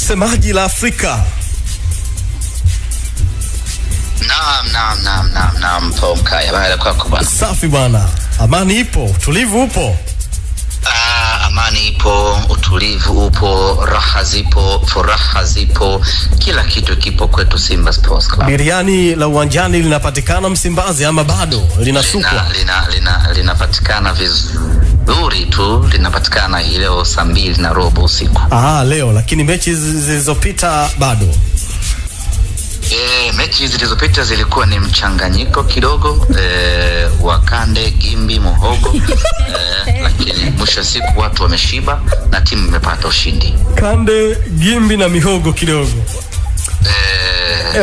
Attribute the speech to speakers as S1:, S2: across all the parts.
S1: Semaji la Afrika.
S2: Naam, Mkaya, baada kwako bwana.
S1: Safi bwana. Amani ipo, utulivu upo.
S2: Amani ipo, utulivu upo, raha zipo, furaha zipo, kila kitu kipo kwetu Simba Sports Club.
S1: Biriani la uwanjani linapatikana Msimbazi ama bado linasukwa?
S2: Linapatikana vizuri tu, linapatikana leo saa 2:30 usiku.
S1: Leo, lakini mechi zilizopita bado.
S2: Mechi zilizopita zilikuwa ni mchanganyiko kidogo, wakande, gimbi, muhogo, lakini mwisho siku watu wameshiba na timu imepata ushindi.
S1: Kande, gimbi na mihogo kidogo.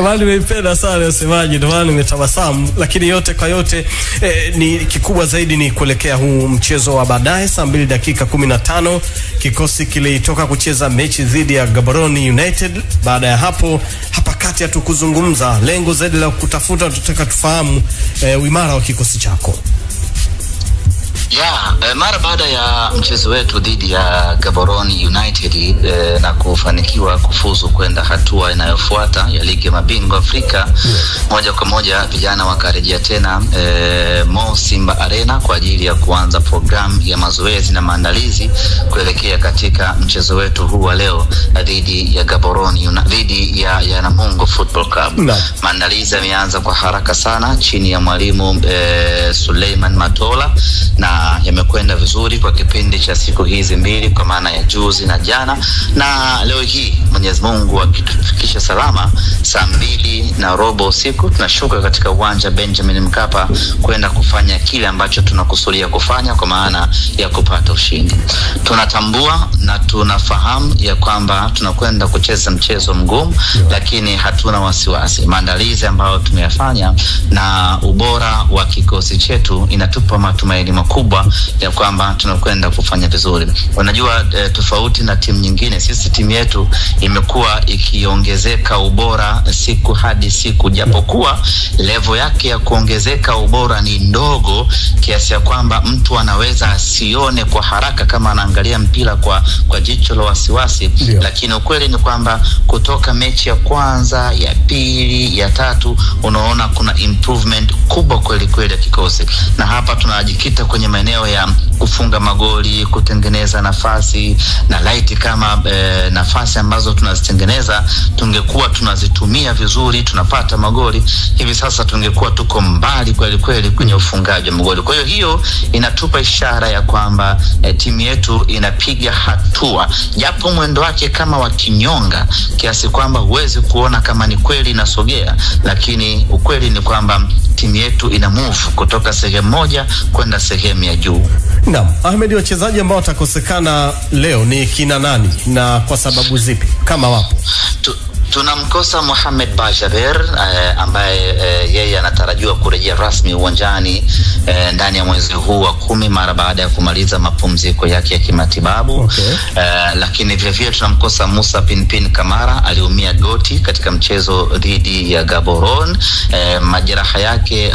S1: Wali nimependa sana Semaji, ndio maana nimetabasamu, lakini yote kwa yote ni kikubwa zaidi ni kuelekea huu mchezo wa baadaye saa 2:15. Kikosi kilitoka kucheza mechi dhidi ya Gaborone United. Baada ya hapo hapa kati ya tukuzungumza lengo zaidi la kutafuta, tutaka tufahamu uimara wa kikosi chako.
S2: Mara baada ya mchezo wetu dhidi ya Gaborone United na kufanikiwa kufuzu kwenda hatua inayofuata ya ligi ya mabingwa Afrika, moja kwa moja vijana wakarejea tena Mo Simba Arena kwa ajili ya kuanza programu ya mazoezi na maandalizi kuelekea katika mchezo wetu huu wa leo dhidi ya Gaborone dhidi ya Namungo Football Club. Maandalizi yameanza kwa haraka sana chini ya mwalimu Suleiman Matola na yamekwenda vizuri kwa kipindi cha siku hizi mbili, kwa maana ya juzi na jana, na leo hii Mwenyezi Mungu akitufikisha salama saa 2:30 usiku tunashuka katika uwanja Benjamin Mkapa kwenda kufanya kile ambacho tunakusudia kufanya, kwa maana ya kupata ushindi. Tunatambua na tunafahamu ya kwamba tunakwenda kucheza mchezo mgumu, lakini hatuna wasiwasi. Maandalizi ambayo tumeyafanya na ubora wa kikosi chetu inatupa matumaini makubwa ya kwamba tunakwenda kufanya vizuri. Unajua, tofauti na timu nyingine, sisi timu yetu imekuwa ikiongezeka ubora siku hadi siku, japokuwa level yake ya kuongezeka ubora ni ndogo kiasi ya kwamba mtu anaweza asione kwa haraka kama anaangalia mpira kwa jicho la wasiwasi. Lakini ukweli ni kwamba kutoka mechi ya kwanza, ya pili, ya tatu, unaona kuna improvement kubwa kweli kweli ya kikosi. Na hapa tunajikita kwenye maeneo ya kufunga magoli, kutengeneza nafasi, na laiti kama nafasi ambazo tunazitengeneza tungekuwa tunazitumia vizuri, tunapata magoli, hivi sasa tungekuwa tuko mbali kweli kweli kwenye ufungaji wa magoli. Kwa hiyo inatupa ishara ya kwamba timu yetu inapiga hatua, japo mwendo wake kama wa kinyonga kiasi kwamba huwezi kuona kama ni kweli inasogea, lakini ukweli ni kwamba timu yetu ina move kutoka sehemu moja kwenda sehemu ya juu.
S1: Naam, Ahmed, wachezaji ambao watakosekana leo ni kina nani na kwa sababu zipi kama wapo?
S2: Tunamkosa Mohamed Bajaber ambaye yeye anatarajiwa kurejea rasmi uwanjani ndani ya mwezi huu wa 10 mara baada ya kumaliza mapumziko yake ya kimatibabu. Lakini vile vile tunamkosa Musa Pinpin Kamara, aliumia goti katika mchezo dhidi ya Gaborone. Majeraha yake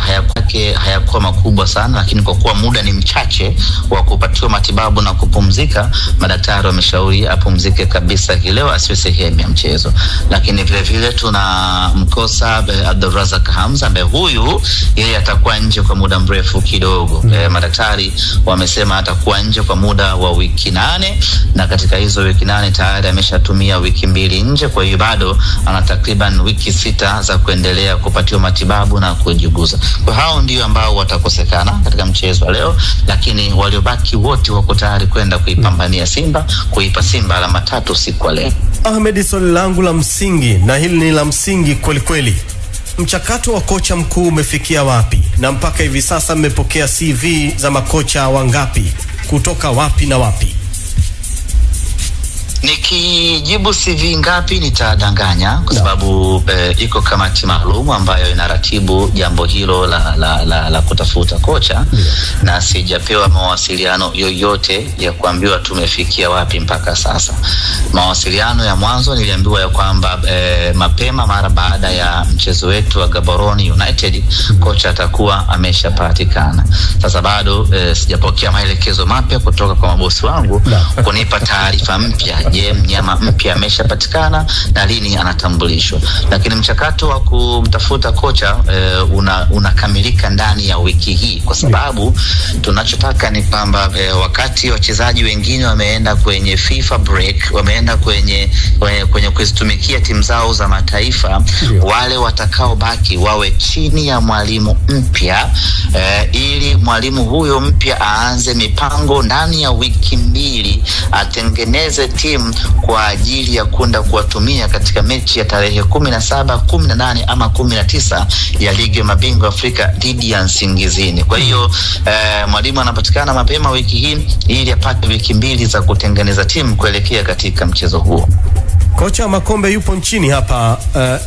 S2: hayakuwa makubwa sana, lakini kwa kuwa muda ni mchache wa kupatiwa matibabu na kupumzika, madaktari wameshauri apumzike kabisa leo, asiwe sehemu ya mchezo. Lakini vile vile tunamkosa Abdulrazak Hamza ambaye huyu yeye atakuwa nje kwa muda mrefu kidogo. Madaktari wamesema atakuwa nje kwa muda wa wiki 8, na katika hizo wiki 8 tayari ameshatumia wiki 2 nje. Kwa hiyo bado ana takriban wiki 6 za kuendelea kupatiwa matibabu na kujiguza. Kwa hao ndio ambao watakosekana katika mchezo wa leo, lakini waliobaki wote wako tayari kwenda kuipambania Simba, kuipa Simba alama 3 siku ya leo.
S1: Ahmed, swali langu la msingi, na hili ni la msingi kweli kweli, mchakato wa kocha mkuu umefikia wapi? Na mpaka hivi sasa mmepokea CV za makocha wangapi, kutoka wapi na wapi?
S2: Nikijibu CV ngapi nitadanganya, kwa sababu iko kamati maalum ambayo inaratibu jambo hilo la kutafuta kocha, na sijapewa mawasiliano yoyote ya kuambiwa tumefikia wapi mpaka sasa. Mawasiliano ya mwanzo niliambiwa ya kwamba mapema mara baada ya mchezo wetu wa Gaborone United kocha atakuwa ameshapatikana. Sasa bado sijapokea maelekezo mapya kutoka kwa mabosi wangu kunipa taarifa mpya Je, mnyama mpya ameshapatikana na lini anatambulishwa? Lakini mchakato wa kumtafuta kocha unakamilika ndani ya wiki hii, kwa sababu tunachotaka ni kwamba wakati wachezaji wengine wameenda kwenye FIFA break, wameenda kwenye kuzitumikia timu zao za mataifa, wale watakao baki wawe chini ya mwalimu mpya, ili mwalimu huyo mpya aanze mipango ndani ya wiki mbili, atengeneze timu kwa ajili ya kwenda kuwatumia katika mechi ya tarehe 17, 18 ama 19 ya ligi ya mabingwa Afrika dhidi ya Nsingizini. Kwa hiyo mwalimu anapatikana mapema wiki hii ili apate wiki mbili za kutengeneza timu kuelekea katika mchezo huo.
S1: Kocha Makombe yupo nchini hapa,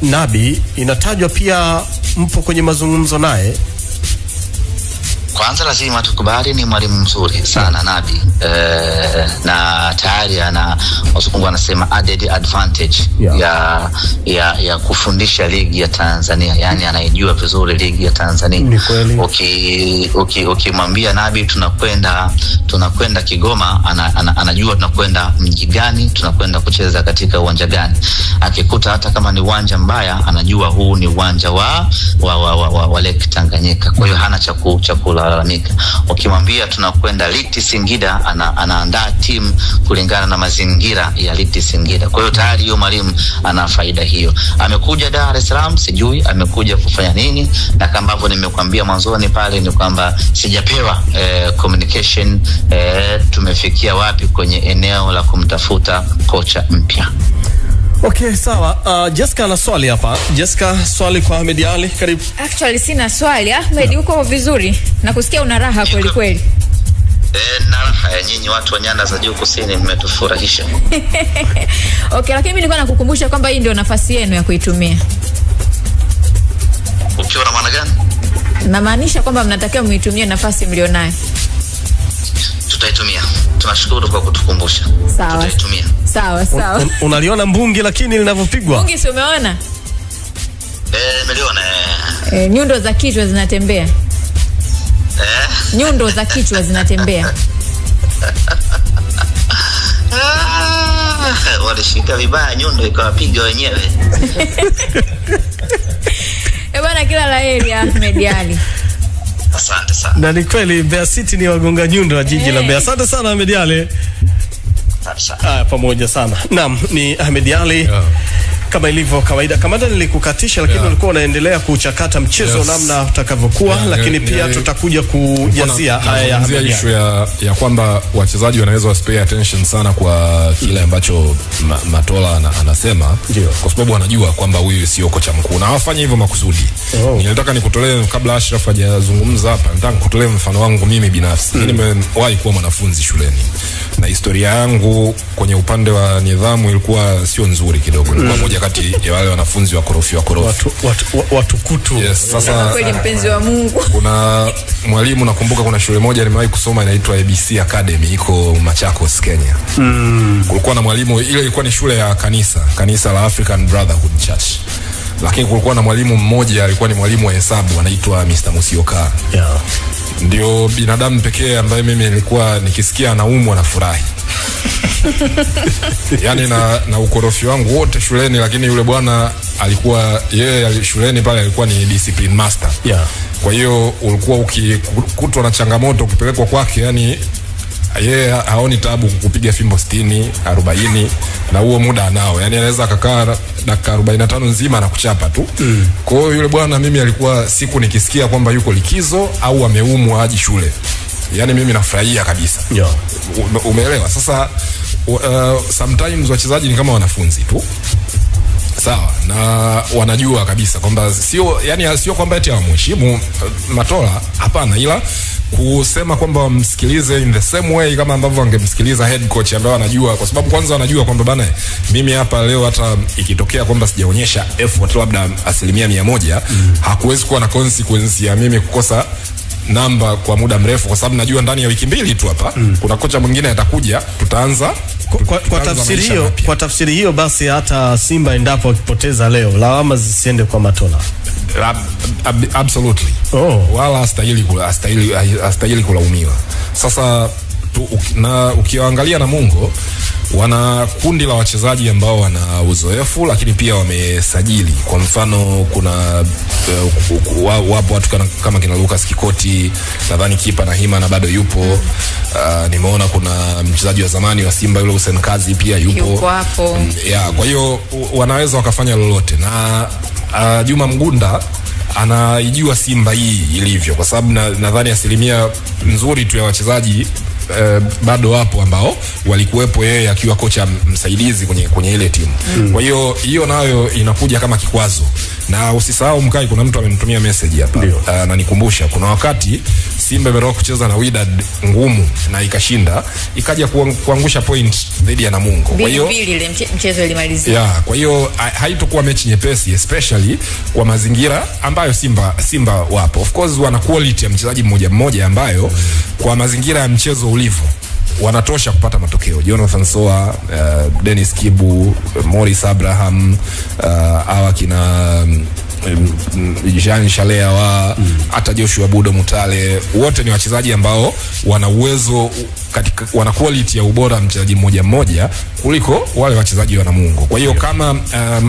S1: Nabi, inatajwa pia mpo kwenye mazungumzo naye.
S2: Kwanza lazima tukubali ni mwalimu mzuri sana Nabi, na tayari ana wazungu wanasema added advantage ya kufundisha ligi ya Tanzania, yani anaijua vizuri ligi ya Tanzania. Ukimwambia Nabi tunakwenda Kigoma, anajua tunakwenda mji gani, tunakwenda kucheza katika uwanja gani. Akikuta hata kama ni uwanja mbaya, anajua huu ni uwanja wa Lake Tanganyika, kwa hiyo hana chakula. Ukimwambia tunakwenda Liti Singida, anaandaa timu kulingana na mazingira ya Liti Singida. Kwa hiyo tayari hiyo mwalimu ana faida hiyo. Amekuja Dar es Salaam, sijui amekuja kufanya nini, na kama ambavyo nimekuambia mwanzoni pale ni kwamba sijapewa communication tumefikia wapi kwenye eneo la kumtafuta kocha mpya.
S1: Okay, sawa. Jessica ana swali hapa. Jessica, swali kwa Ahmed Ally, karibu.
S3: Actually sina swali. Ahmed, uko vizuri? Na kusikia una raha kweli kweli.
S2: Na raha, nyinyi watu wa nyanda za juu kusini mmetufurahisha.
S3: Okay, lakini mimi nilikuwa nakukumbusha kwamba hii ndio nafasi yenu ya kuitumia.
S2: Ukiwa na maana gani?
S3: Namaanisha kwamba mnatakiwa muitumie nafasi mlionayo.
S2: Tutaitumia. Tunashukuru kwa kutukumbusha.
S3: Sawa.
S2: Tutaitumia.
S3: Sawa.
S1: Unaliona mbungi lakini linavyopigwa?
S3: Mbungi si umeona?
S2: Nimeliona.
S3: Nyundo za kichwa zinatembea. Nyundo za kichwa zinatembea.
S2: Walishika vibaya nyundo ikawapiga wenyewe.
S3: Bwana, kila la heri Ahmed Ally.
S2: Asante sana.
S1: Na ni kweli Mbeya City ni wagonga nyundo wa jiji la Mbeya. Asante sana Ahmed Ally. Pamoja sana. Naam, ni Ahmed Ally. Kama ilivyo kawaida, kamanda nilikukatisha lakini ulikuwa unaendelea kuchakata mchezo namna utakavyokuwa, lakini pia tutakuja kujazia haya
S4: issue ya kwamba wachezaji wanaweza wasipay attention sana kwa kile ambacho Matola anasema, kwa sababu wanajua kwamba huyu sio kocha mkuu na hawafanya hivyo makusudi. Ninataka nikutolee, kabla Ashraf hajazungumza hapa, nataka nikutolee mfano wangu mimi binafsi. Mimi nimewahi kuwa mwanafunzi shuleni na historia yangu kwenye upande wa nidhamu ilikuwa sio nzuri kidogo. Nilikuwa moja kati ya wale wanafunzi wa korofi
S1: watu kutu.
S4: Yes, sasa
S3: kweli mpenzi wa Mungu.
S4: Kuna mwalimu, nakumbuka kuna shule moja nimewahi kusoma inaitwa ABC Academy, iko Machakos, Kenya. Kulikuwa na mwalimu, ile ilikuwa ni shule ya kanisa la African Brotherhood Church. Lakini kulikuwa na mwalimu mmoja alikuwa ni mwalimu wa hesabu, anaitwa Mr. Musioka. Ndio binadamu pekee ambaye mimi nilikuwa nikisikia anaumwa na furahi. Yani na ukorofi wangu wote shuleni, lakini yule bwana alikuwa yeye shuleni pale alikuwa ni discipline master. Kwa hiyo ulikuwa ukikutwa na changamoto ukipelekwa kwake, yani yeye haoni tabu kukupiga fimbo 60, 40 na huo muda anao. Yani anaweza akakaa dakika 45 nzima na kuchapa tu. Kwa hiyo yule bwana mimi alikuwa siku nikisikia kwamba yuko likizo au ameumwa haji shule, yani mimi nafurahia kabisa. Umeelewa? Sasa sometimes wachezaji ni kama wanafunzi tu. Sawa, na wanajua kabisa kwamba sio kwamba eti hawamheshimu Matola, hapana, ila kusema kwamba wamsikilize in the same way kama ambavyo wangemsikiliza head coach ambaye anajua, kwa sababu kwanza wanajua kwamba bana, mimi hapa leo hata ikitokea kwamba sijaonyesha effort labda 100%, hakuwezi kuwa na consequence ya mimi kukosa namba kwa muda mrefu, kwa sababu najua ndani ya wiki mbili tu hapa kuna kocha mwingine atakuja, tutaanza
S1: kwa tafsiri hiyo basi hata Simba endapo akipoteza leo, lawama zisiende kwa Matola.
S4: Absolutely. Wala hastahili kulaumiwa. Sasa ukiangalia Namungo wana kundi la wachezaji ambao wana uzoefu, lakini pia wamesajili. Kwa mfano kuna wapo watu kama kina Lucas Kikoti, nadhani kipa na Hima na bado yupo. Nimeona kuna mchezaji wa zamani wa Simba yule Hussein Kazi pia yupo hapo. Kwa hiyo wanaweza wakafanya lolote, na Juma Mgunda anaijua Simba hii ilivyo, kwa sababu nadhani asilimia nzuri tu ya wachezaji bado wapo ambao walikuwepo yeye akiwa kocha msaidizi kwenye ile timu. Kwa hiyo nayo inakuja kama kikwazo. Na usisahau Mkai, kuna mtu amenitumia message hapa ananikumbusha kuna wakati Simba imetoka kucheza na Wydad ngumu na ikashinda, ikaja kuangusha point dhidi ya Namungo. Kwa hiyo
S3: ile mchezo ilimalizia.
S4: Kwa hiyo haitakuwa mechi nyepesi, especially kwa mazingira ambayo Simba wapo. Of course wana quality ya mchezaji mmoja ambayo kwa mazingira ya mchezo ulivyo wanatosha kupata matokeo. Jonathan Soa, Dennis Kibu, Morris Abraham, hawa kina Jean Shalea hata Joshua Budo Mutale, wote ni wachezaji ambao wana uwezo wana quality ya ubora mchezaji mmoja kuliko wale wachezaji wa Namungo. Kwa hiyo kama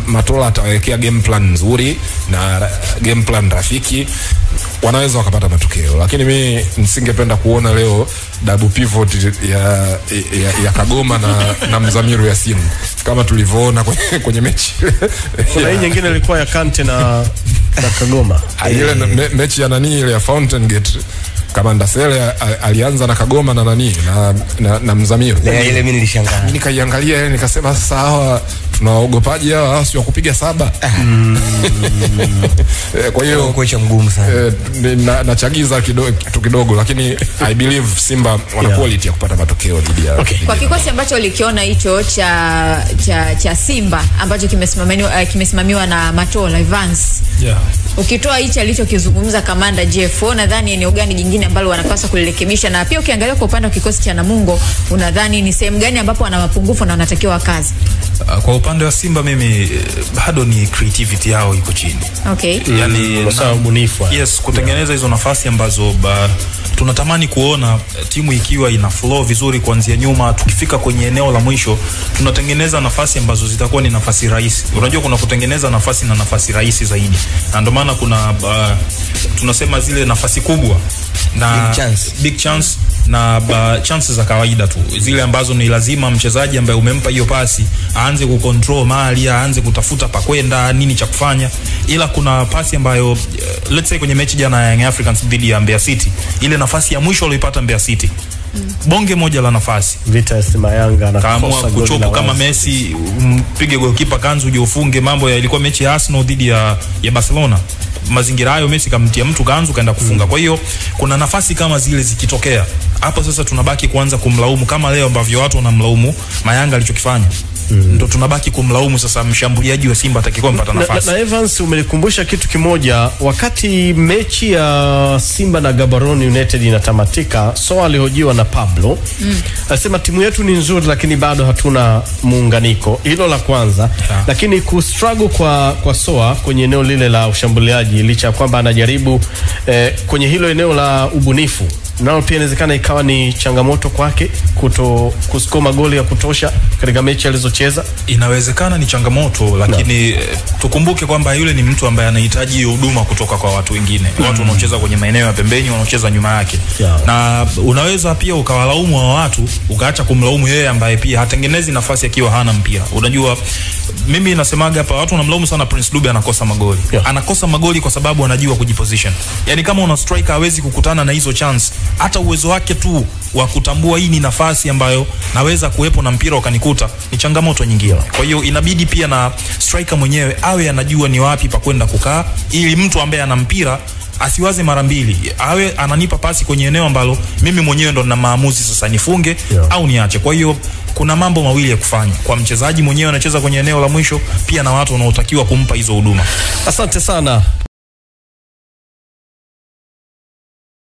S4: Matola atawekea game plan nzuri na game plan rafiki, wanaweza wakapata matokeo. Lakini mimi nisingependa kuona leo double pivot ya Kagoma na Mzamiru Yasin kama tulivyoona kwenye mechi.
S1: Kuna hii nyingine ilikuwa ya Kante na Kagoma.
S4: Ile mechi ya nani ile ya Fountain Gate, Kamanda Sele alianza na Kagoma na nani na Mzamiru.
S5: Ile mimi nilishangaa.
S4: Mimi nikaiangalia ile nikasema sasa hawa tunaogopaji hawa sio kupiga 7. Kwa hiyo
S5: kocha mgumu sana.
S4: Nachagiza kidogo lakini I believe Simba wana quality ya kupata matokeo dhidi ya.
S3: Kwa kikosi ambacho ulikiona hicho cha Simba ambacho kimesimamiwa na Matola Evans. Ukitoa hicho alichokizungumza Kamanda Jeff, nadhani eneo gani jingine ambalo wanapaswa kulirekebisha? Na pia ukiangalia kwa upande wa kikosi cha Namungo, unadhani ni sehemu gani ambapo wana mapungufu na wanatakiwa kazi?
S6: Kwa upande wa Simba mimi bado ni creativity yao iko chini.
S1: Yani ubunifu.
S6: Yes, kutengeneza hizo nafasi ambazo tunatamani kuona timu ikiwa ina flow vizuri kuanzia nyuma, tukifika kwenye eneo la mwisho tunatengeneza nafasi ambazo zitakuwa ni nafasi rahisi. Unajua kuna kutengeneza nafasi na nafasi rahisi zaidi. Na ndio maana kuna tunasema zile nafasi kubwa na big chance na chances za kawaida tu, zile ambazo ni lazima mchezaji ambaye umempa hiyo pasi aanze kucontrol mali, aanze kutafuta pa kwenda nini cha kufanya. Ila kuna pasi ambayo let's say kwenye mechi jana ya Young Africans dhidi ya Mbeya City, ile nafasi ya mwisho aliyopata Mbeya City, bonge moja la nafasi,
S1: Vitas Mayanga na
S6: kaamua kuchopo kama Messi, mpige goalkeeper kanzu uje ufunge. Mambo ilikuwa mechi ya Arsenal dhidi ya Barcelona, mazingira hayo Messi kamtia mtu kanzu kaenda kufunga. Kwa hiyo kuna nafasi kama zile zikitokea hapo, sasa tunabaki kuanza kumlaumu kama leo ambavyo watu wanamlaumu Mayanga alichokifanya. Ndio tunabaki kumlaumu sasa mshambuliaji wa Simba atakayekuwa mpata nafasi.
S1: Na Evans, umelikumbusha kitu kimoja, wakati mechi ya Simba na Gaborone United inatamatika, Soa alihojiwa na Pablo. Anasema timu yetu ni nzuri lakini bado hatuna muunganiko. Hilo la kwanza. Lakini kustruggle kwa Soa kwenye eneo lile la ushambuliaji, licha kwamba anajaribu kwenye hilo eneo la ubunifu, nao pia inawezekana ikawa ni changamoto kwake kuskoma goli ya kutosha katika mechi alizocheza.
S6: Inawezekana ni changamoto, lakini tukumbuke kwamba yule ni mtu ambaye anahitaji huduma kutoka kwa watu wengine, watu wanaocheza kwenye maeneo ya pembeni, wanaocheza nyuma yake. Na unaweza pia ukawalaumu wa watu ukaacha kumlaumu yeye ambaye pia hatengenezi nafasi akiwa hana mpira. Unajua mimi nasemaga hapa, watu wanamlaumu sana Prince Dube anakosa magoli. Anakosa magoli kwa sababu anajua kujiposition. Yani kama una striker hawezi kukutana na hizo chance, hata uwezo wake tu wa kutambua hii ni nafasi ambayo naweza kuwepo na mpira ukanikuta, ni changamoto nyingine. Kwa hiyo inabidi pia na striker mwenyewe awe anajua ni wapi pa kwenda kukaa, ili mtu ambaye ana mpira asiwaze mara mbili, awe ananipa pasi kwenye eneo ambalo mimi mwenyewe ndo nina maamuzi sasa nifunge au niache. Kwa hiyo kuna mambo mawili ya kufanya kwa mchezaji mwenyewe anacheza kwenye eneo la mwisho, pia na watu wanaotakiwa kumpa hizo huduma.
S1: Asante sana